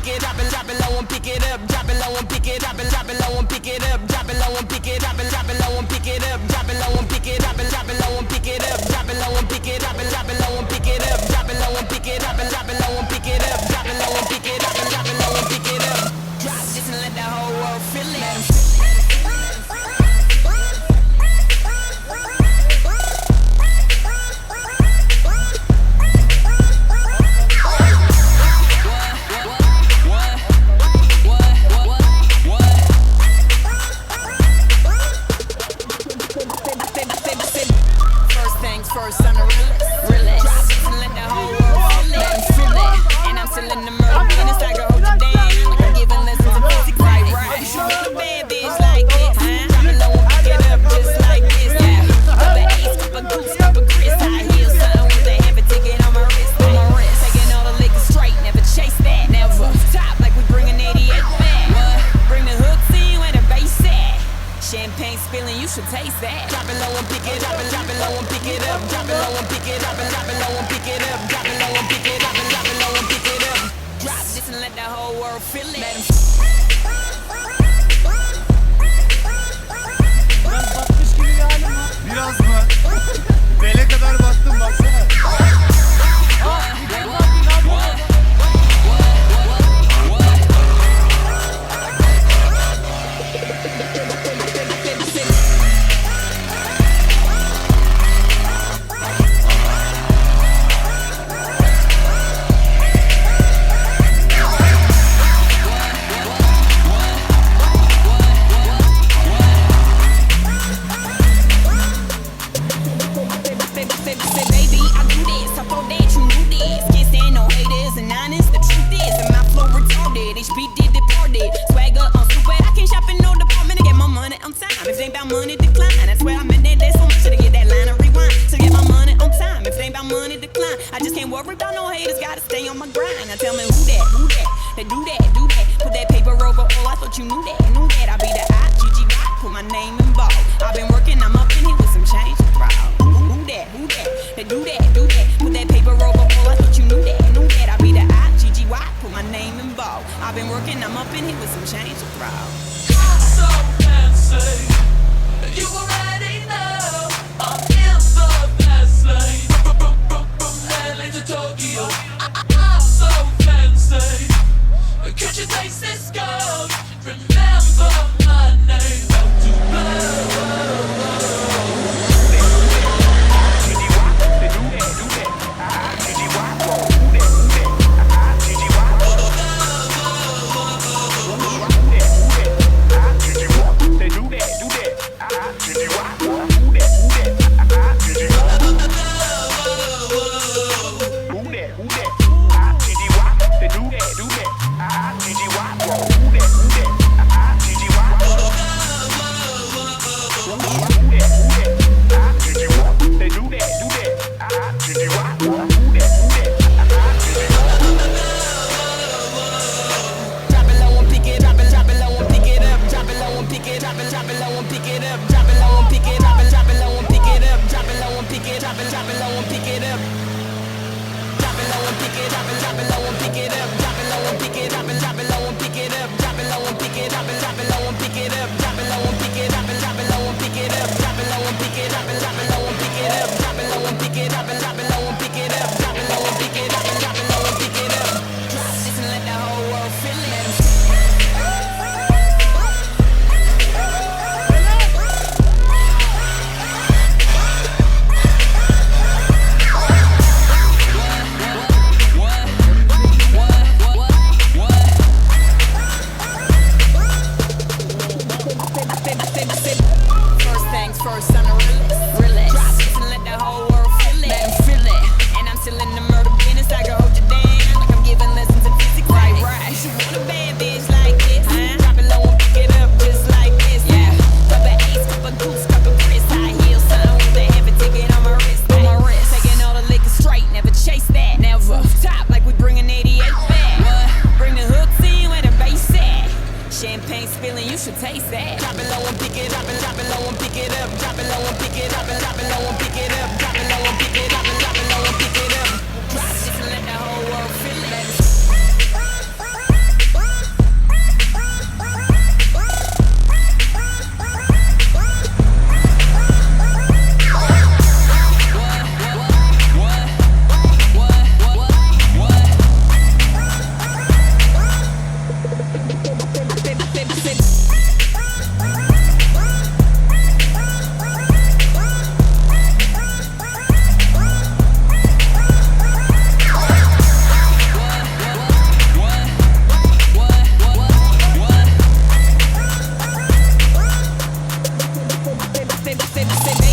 pick it, drop it low and pick it up, drop it low and pick it, drop it low and pick it up, drop it low and pick it, drop it low and pick it up, drop it low and pick it, drop it low and pick it up, drop it low and pick it, drop it low and pick it up, drop it low and pick it, drop it low and pick it up, drop it low and pick it, drop it low and pick it up. Drop this and let the whole world feel it. First on the realest. Drop this and let the whole world feel it. And I'm still in the murder business. I go hold you down like I'm giving lessons in physics. Right. You want a bad bitch like this, huh? Drop it low and pick it up just like this. Yeah. Cup of Ace, cup of Goose, cup of Chris. High heels, something with a heavy ticket on my wrist. Taking all the liquor straight, never chase that. Never top like we bringing 88 back. What? Bring the hooks in where the bass at. Champagne spilling, you should taste that. Drop it low and pick it, drop it low and pick it up, drop it low and pick it, drop it low and pick it up, drop it low and pick it, drop it low and pick it up. Drop this and let the whole world feel it. Batmış gibi yani mi? Biraz mı? Bele kadar battım baksana. I just can't worry about no haters, gotta stay on my grind. Now tell me who that, they do that, put that paper over, oh I thought you knew that, I be the I-G-G-Y, put my name in bold. I've been working, I'm up in here with some change to throw. Who that, they do that, put that paper over, oh I thought you knew that, I be the I-G-G-Y, put my name in bold. I've been working, I'm up in here with some change to throw. I'm so fancy, you already know, I'm in the fast lane. To Tokyo, I'm so fancy. Could you taste this gold? Remember my name. Out to blow. say